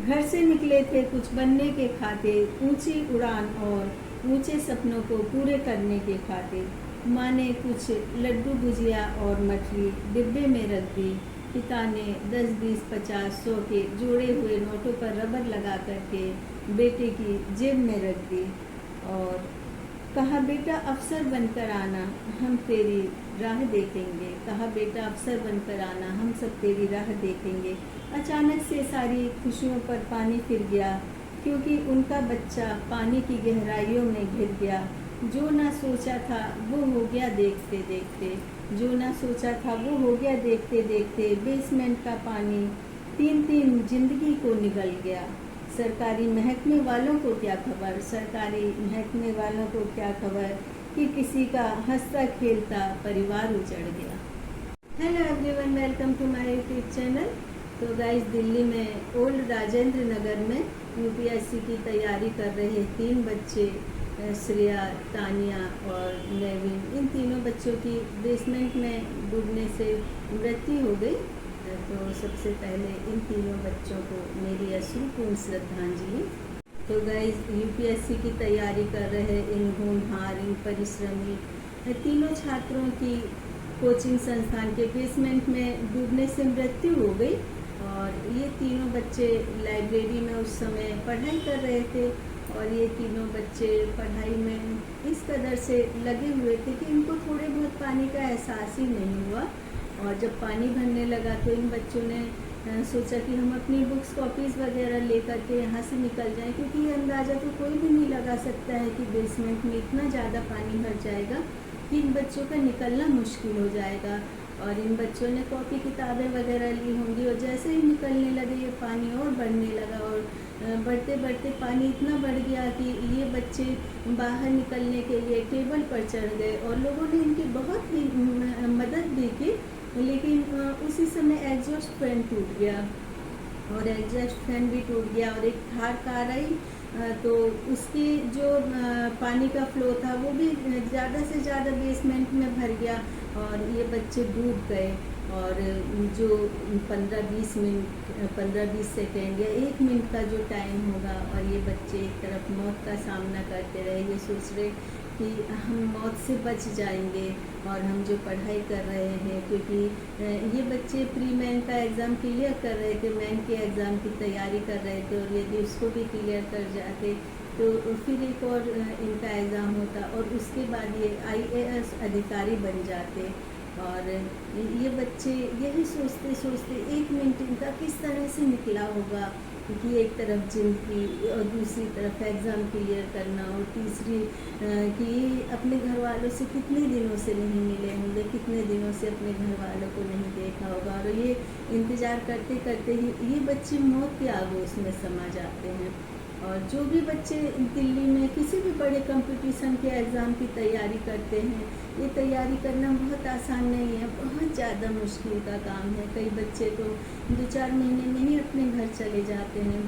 घर से निकले थे कुछ बनने के खातिर, ऊंची उड़ान और ऊंचे सपनों को पूरे करने के खातिर। माँ ने कुछ लड्डू गुजिया और मठरी डिब्बे में रख दी। पिता ने 10, 20, 50, 100 के जोड़े हुए नोटों पर रबर लगा करके बेटे की जेब में रख दी और कहा, बेटा अफसर बनकर आना, हम तेरी राह देखेंगे। कहा, बेटा अफसर बनकर आना, हम सब तेरी राह देखेंगे। अचानक से सारी खुशियों पर पानी फिर गया, क्योंकि उनका बच्चा पानी की गहराइयों में घिर गया। जो ना सोचा था वो हो गया देखते देखते, जो ना सोचा था वो हो गया देखते देखते। बेसमेंट का पानी 3-3 जिंदगी को निगल गया। सरकारी महकमे वालों को क्या खबर, सरकारी महकमे वालों को क्या खबर कि किसी का हंसता खेलता परिवार उजड़ गया। Hello everyone, welcome to my YouTube channel. तो गाइस, दिल्ली में ओल्ड राजेंद्र नगर में यूपीएससी की तैयारी कर रहे 3 बच्चे, श्रेया, तानिया और नेविन, इन तीनों बच्चों की बेसमेंट में डूबने से मृत्यु हो गई। तो सबसे पहले इन तीनों बच्चों को मेरी अश्रुपूर्ण श्रद्धांजलि। तो गाइस, यूपीएससी की तैयारी कर रहे इन होनहार, इन परिश्रमी तीनों छात्रों की कोचिंग संस्थान के बेसमेंट में डूबने से मृत्यु हो गई। और ये तीनों बच्चे लाइब्रेरी में उस समय पढ़ाई कर रहे थे और ये तीनों बच्चे पढ़ाई में इस कदर से लगे हुए थे कि इनको थोड़े बहुत पानी का एहसास ही नहीं हुआ। और जब पानी भरने लगा तो इन बच्चों ने सोचा कि हम अपनी बुक्स, कॉपीज़ वगैरह लेकर के यहाँ से निकल जाएं, क्योंकि ये अंदाज़ा तो कोई भी नहीं लगा सकता है कि बेसमेंट में इतना ज़्यादा पानी भर जाएगा कि इन बच्चों का निकलना मुश्किल हो जाएगा। और इन बच्चों ने कॉपी किताबें वगैरह ली होंगी और जैसे ही निकलने लगे ये पानी और बढ़ने लगा और बढ़ते बढ़ते पानी इतना बढ़ गया कि ये बच्चे बाहर निकलने के लिए टेबल पर चढ़ गए और लोगों ने इनकी बहुत ही मदद भी की। लेकिन उसी समय एग्जॉस्ट फैन टूट गया और एग्जॉस्ट फैन भी टूट गया और एक थार कार आई, तो उसकी जो पानी का फ्लो था वो भी ज़्यादा से ज़्यादा बेसमेंट में भर गया और ये बच्चे डूब गए। और जो 15-20 सेकेंड या 1 मिनट का जो टाइम होगा और ये बच्चे एक तरफ मौत का सामना करते रहे, ये सोच रहे कि हम मौत से बच जाएंगे और हम जो पढ़ाई कर रहे हैं, क्योंकि ये बच्चे प्री मैन का एग्ज़ाम क्लियर कर रहे थे, मैन के एग्ज़ाम की तैयारी कर रहे थे और यदि उसको भी क्लियर कर जाते तो फिर एक और इनका एग्ज़ाम होता और उसके बाद ये IAS अधिकारी बन जाते। और ये बच्चे यही सोचते सोचते 1 मिनट इनका किस तरह से निकला होगा कि एक तरफ जिंदगी और दूसरी तरफ एग्ज़ाम क्लियर करना और तीसरी कि अपने घर वालों से कितने दिनों से नहीं मिले होंगे, कितने दिनों से अपने घर वालों को नहीं देखा होगा और ये इंतज़ार करते करते ही ये बच्चे मौत के आगोश में समा जाते हैं। और जो भी बच्चे दिल्ली में किसी भी बड़े कंपटीशन के एग्ज़ाम की तैयारी करते हैं, ये तैयारी करना बहुत आसान नहीं है, बहुत ज़्यादा मुश्किल का काम है। कई बच्चे तो 2-4 महीने में ही अपने घर चले जाते हैं,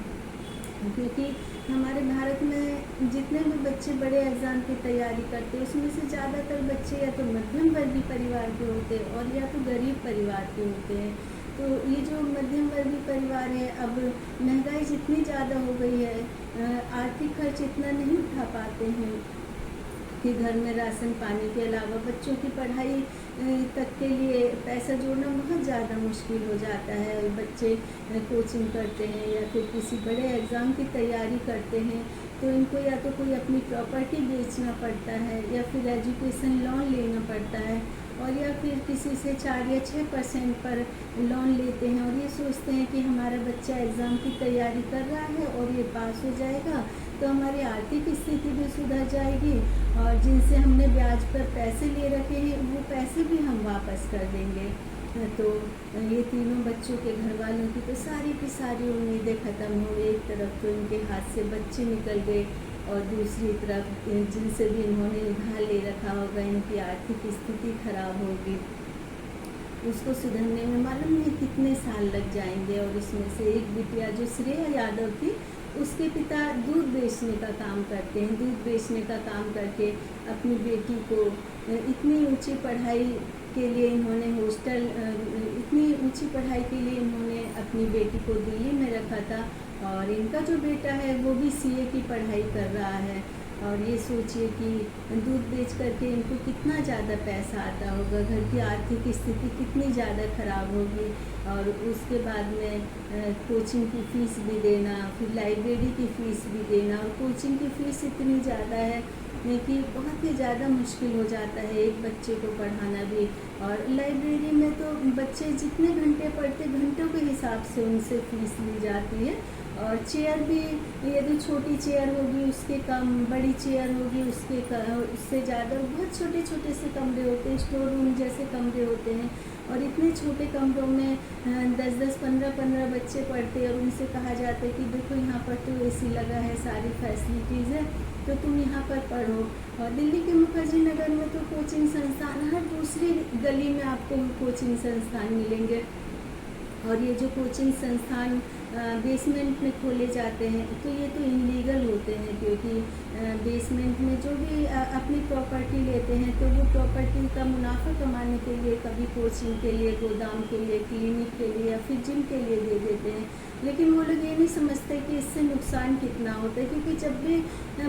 क्योंकि हमारे भारत में जितने भी बच्चे बड़े एग्ज़ाम की तैयारी करते हैं उसमें से ज़्यादातर बच्चे या तो मध्यम वर्गीय परिवार के होते हैं और या तो गरीब परिवार के होते हैं। तो ये जो मध्यम वर्गीय परिवार है, अब महंगाई जितनी ज़्यादा हो गई है, आर्थिक खर्च इतना नहीं उठा पाते हैं कि घर में राशन पानी के अलावा बच्चों की पढ़ाई तक के लिए पैसा जोड़ना बहुत ज़्यादा मुश्किल हो जाता है। बच्चे कोचिंग करते हैं या फिर किसी बड़े एग्ज़ाम की तैयारी करते हैं तो इनको या तो कोई अपनी प्रॉपर्टी बेचना पड़ता है या फिर एजुकेशन लोन लेना पड़ता है और या फिर किसी से 4 या 6% पर लोन लेते हैं और ये सोचते हैं कि हमारा बच्चा एग्ज़ाम की तैयारी कर रहा है और ये पास हो जाएगा तो हमारी आर्थिक स्थिति भी सुधर जाएगी और जिनसे हमने ब्याज पर पैसे ले रखे हैं वो पैसे भी हम वापस कर देंगे। तो ये तीनों बच्चों के घर वालों की तो सारी की सारी उम्मीदें ख़त्म हो गई। एक तरफ तो इनके हाथ से बच्चे निकल गए और दूसरी तरफ जिनसे भी इन्होंने उधार ले रखा होगा इनकी आर्थिक स्थिति खराब होगी, उसको सुधरने में मालूम नहीं कितने साल लग जाएंगे। और इसमें से एक बिटिया जो श्रेया यादव थी, उसके पिता दूध बेचने का काम करते हैं। दूध बेचने का काम करके अपनी बेटी को इतनी ऊंची पढ़ाई के लिए इन्होंने इतनी ऊंची पढ़ाई के लिए इन्होंने अपनी बेटी को दिल्ली में रखा था और इनका जो बेटा है वो भी सीए की पढ़ाई कर रहा है। और ये सोचिए कि दूध बेच करके इनको कितना ज़्यादा पैसा आता होगा, घर की आर्थिक स्थिति कितनी ज़्यादा ख़राब होगी। और उसके बाद में कोचिंग की फ़ीस भी देना, फिर लाइब्रेरी की फ़ीस भी देना, और कोचिंग की फ़ीस इतनी ज़्यादा है कि बहुत ही ज़्यादा मुश्किल हो जाता है एक बच्चे को पढ़ाना भी। और लाइब्रेरी में तो बच्चे जितने घंटे पढ़ते, घंटों के हिसाब से उनसे फ़ीस ली जाती है। और चेयर भी, यदि छोटी चेयर होगी उसके कम, बड़ी चेयर होगी उससे ज़्यादा। बहुत छोटे छोटे से कमरे होते हैं, स्टोर रूम जैसे कमरे होते हैं। और इतने छोटे कमरों में 10-10, 15-15 बच्चे पढ़ते हैं। और उनसे कहा जाता है कि देखो यहाँ पर तो एसी लगा है, सारी फैसिलिटीज़ है, तो तुम यहाँ पर पढ़ो। और दिल्ली के मुखर्जी नगर में तो कोचिंग संस्थान हर दूसरी गली में आपको कोचिंग संस्थान मिलेंगे। और ये जो कोचिंग संस्थान बेसमेंट में खोले जाते हैं तो ये तो इलीगल होते हैं, क्योंकि बेसमेंट में जो भी अपनी प्रॉपर्टी लेते हैं तो वो प्रॉपर्टी का मुनाफा कमाने के लिए, कभी कोचिंग के लिए, गोदाम के लिए, क्लिनिक के लिए या फिर जिम के लिए दे देते हैं। लेकिन वो लोग ये नहीं समझते कि इससे नुकसान कितना होता है, क्योंकि जब भी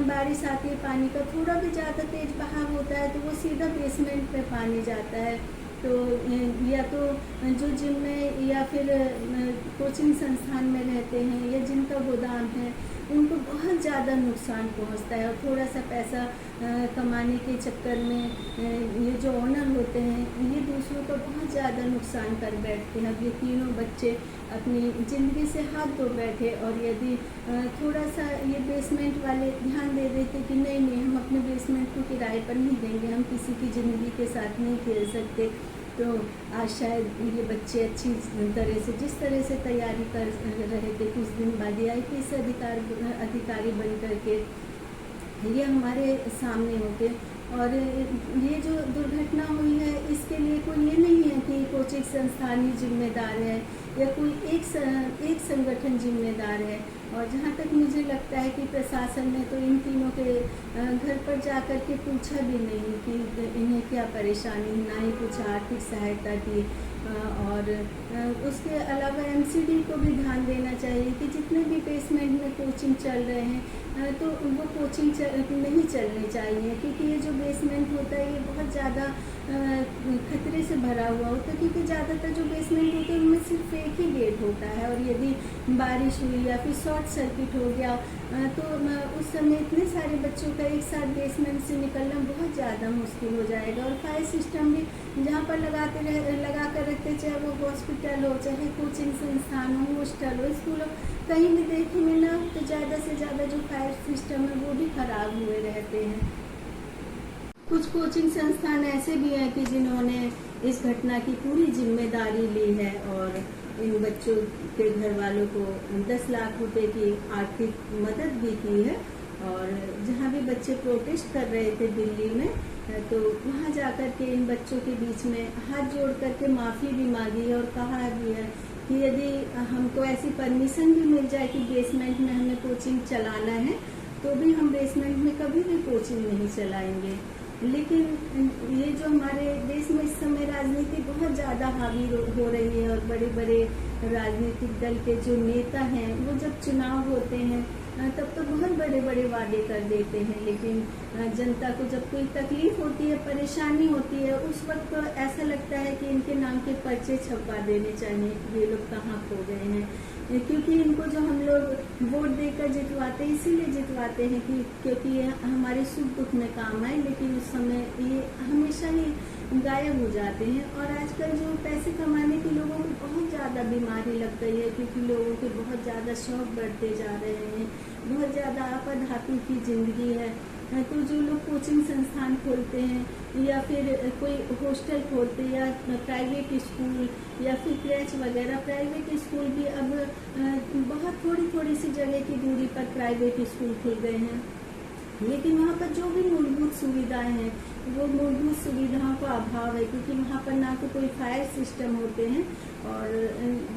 बारिश आती है, पानी का थोड़ा भी ज़्यादा तेज बहाव होता है तो वो सीधा बेसमेंट में पानी जाता है। तो या तो जो जिम में या फिर कोचिंग संस्थान में रहते हैं या जिनका गोदाम है, उनको बहुत ज़्यादा नुकसान पहुंचता है। और थोड़ा सा पैसा कमाने के चक्कर में ये जो ओनर होते हैं ये दूसरों का बहुत ज़्यादा नुकसान कर बैठते हैं। अब ये तीनों बच्चे अपनी ज़िंदगी से हाथ धो बैठे, और यदि थोड़ा सा ये बेसमेंट वाले ध्यान दे देते कि नहीं नहीं, हम अपने बेसमेंट को किराए पर नहीं देंगे, हम किसी की ज़िंदगी के साथ नहीं खेल सकते, तो आज शायद ये बच्चे अच्छी तरह से, जिस तरह से तैयारी कर रहे थे, कुछ दिन बाद ये IPS अधिकारी बन करके ये हमारे सामने होते। और ये जो दुर्घटना हुई है इसके लिए कोई ये नहीं है कि कोचिंग संस्थान ही जिम्मेदार है या कोई एक संगठन जिम्मेदार है। और जहाँ तक मुझे लगता है कि प्रशासन ने तो इन तीनों के घर पर जा कर के पूछा भी नहीं कि इन्हें क्या परेशानी, ना ही कुछ आर्थिक सहायता की। और उसके अलावा MCD को भी ध्यान देना चाहिए कि जितने भी बेसमेंट में कोचिंग चल रहे हैं तो वो कोचिंग नहीं चलनी चाहिए, क्योंकि ये जो बेसमेंट होता है ये बहुत ज़्यादा खतरे से भरा हुआ होता है, क्योंकि ज़्यादातर जो बेसमेंट होते हैं उनमें सिर्फ एक ही गेट होता है। और यदि बारिश हुई या फिर शॉर्ट सर्किट हो गया तो उस समय इतने सारे बच्चों का एक साथ बेसमेंट से निकलना बहुत ज़्यादा मुश्किल हो जाएगा। और फायर सिस्टम भी जहाँ पर लगा कर रखते, चाहे वो हॉस्पिटल हो, चाहे कोचिंग संस्थान हो, हॉस्टल हो, स्कूल हो, कहीं भी देखेंगे ना तो ज़्यादा से ज़्यादा जो फायर सिस्टम है वो भी खराब हुए रहते हैं। कुछ कोचिंग संस्थान ऐसे भी हैं कि जिन्होंने इस घटना की पूरी जिम्मेदारी ली है और इन बच्चों के घर वालों को 10 लाख रुपए की आर्थिक मदद भी की है। और जहाँ भी बच्चे प्रोटेस्ट कर रहे थे दिल्ली में, तो वहाँ जाकर के इन बच्चों के बीच में हाथ जोड़ करके माफ़ी भी मांगी है। और कहा भी है कि यदि हमको ऐसी परमिशन भी मिल जाए कि बेसमेंट में हमें कोचिंग चलाना है तो भी हम बेसमेंट में कभी भी कोचिंग नहीं चलाएंगे। लेकिन ये जो हमारे देश में इस समय राजनीति बहुत ज़्यादा हावी हो रही है, और बड़े बड़े राजनीतिक दल के जो नेता हैं वो जब चुनाव होते हैं तब तो बहुत बड़े बड़े वादे कर देते हैं, लेकिन जनता को जब कोई तकलीफ होती है, परेशानी होती है, उस वक्त तो ऐसा लगता है कि इनके नाम के पर्चे छपवा देने चाहिए कि ये लोग कहाँ खो गए हैं। क्योंकि इनको जो हम लोग वोट देकर जितवाते हैं, इसीलिए जितवाते हैं कि क्योंकि ये हमारे सुख दुख में काम आए, लेकिन उस समय ये हमेशा ही गायब हो जाते हैं। और आजकल जो पैसे कमाने के लोगों को बहुत ज़्यादा बीमारी लग गई है, क्योंकि लोगों के बहुत ज़्यादा शौक बढ़ते जा रहे हैं, बहुत ज़्यादा आपाधापी की ज़िंदगी है। तो जो लोग कोचिंग संस्थान खोलते हैं या फिर कोई हॉस्टल खोलते हैं या प्राइवेट स्कूल या फिर क्रैच वगैरह, प्राइवेट स्कूल भी अब बहुत थोड़ी सी जगह की दूरी पर प्राइवेट स्कूल खुल गए हैं, लेकिन वहाँ पर जो भी मूलभूत सुविधाएं हैं वो मूलभूत सुविधाओं का अभाव है, क्योंकि वहाँ पर ना तो कोई फायर सिस्टम होते हैं। और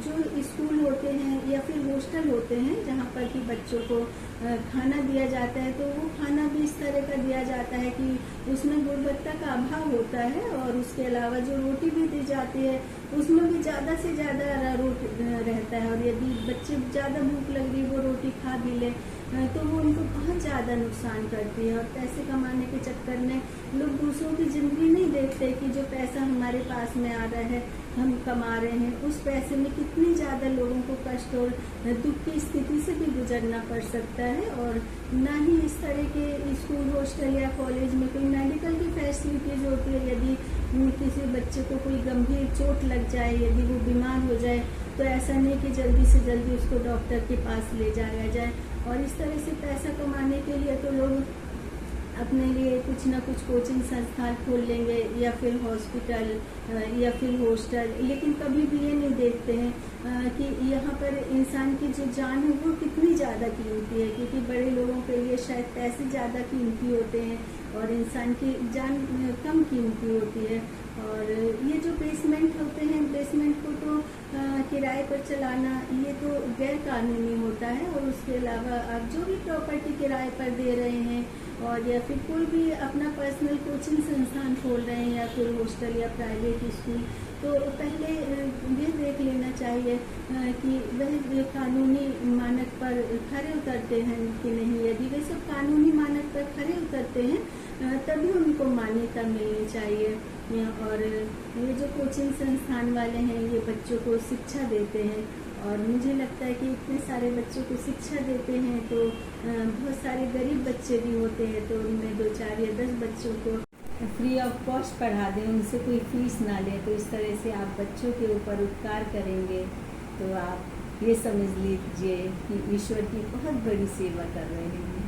जो स्कूल होते हैं या फिर हॉस्टल होते हैं जहाँ पर कि बच्चों को खाना दिया जाता है, तो वो खाना भी इस तरह का दिया जाता है कि उसमें गुणवत्ता का अभाव होता है। और उसके अलावा जो रोटी भी दी जाती है उसमें भी ज़्यादा से ज़्यादा रोटी रहता है, और यदि बच्चे ज़्यादा भूख लग रही वो मिले तो वो उनको बहुत ज़्यादा नुकसान करती है। और पैसे कमाने के चक्कर में लोग दूसरों की ज़िंदगी नहीं देखते कि जो पैसा हमारे पास में आ रहा है, हम कमा रहे हैं, उस पैसे में कितनी ज़्यादा लोगों को कष्ट और दुख की स्थिति से भी गुजरना पड़ सकता है। और ना ही इस तरह के स्कूल, हॉस्टल या कॉलेज में कोई मेडिकल की फैसिलिटीज़ होती है। यदि किसी बच्चे को कोई गंभीर चोट लग जाए, यदि वो बीमार हो जाए, तो ऐसा नहीं कि जल्दी से जल्दी उसको डॉक्टर के पास ले जाया जाए। और इस तरह से पैसा कमाने के लिए तो लोग अपने लिए कुछ ना कुछ कोचिंग संस्थान खोल लेंगे या फिर हॉस्पिटल या फिर हॉस्टल, लेकिन कभी भी ये नहीं देखते हैं कि यहाँ पर इंसान की जो जान है वो कितनी ज़्यादा कीमती है। क्योंकि बड़े लोगों के लिए शायद पैसे ज़्यादा कीमती होते हैं और इंसान की जान कम कीमती होती है। और ये जो बेसमेंट होते हैं, बेसमेंट को तो किराए पर चलाना ये तो गैर कानूनी होता है। और उसके अलावा आप जो भी प्रॉपर्टी किराए पर दे रहे हैं और या फिर कोई भी अपना पर्सनल कोचिंग संस्थान खोल रहे हैं या फिर हॉस्टल या प्राइवेट स्कूल, तो पहले ये देख लेना चाहिए कि वह कानूनी मानक पर खरे उतरते हैं कि नहीं। यदि वे सब कानूनी मानक पर खरे उतरते हैं तभी उनको मान्यता मिलनी चाहिए। और ये जो कोचिंग संस्थान वाले हैं ये बच्चों को शिक्षा देते हैं और मुझे लगता है कि इतने सारे बच्चों को शिक्षा देते हैं तो बहुत सारे गरीब बच्चे भी होते हैं, तो उनमें 2, 4 या 10 बच्चों को फ्री ऑफ कॉस्ट पढ़ा दें, उनसे कोई फीस ना लें। तो इस तरह से आप बच्चों के ऊपर उपकार करेंगे तो आप ये समझ लीजिए कि ईश्वर की बहुत बड़ी सेवा कर रहे हैं।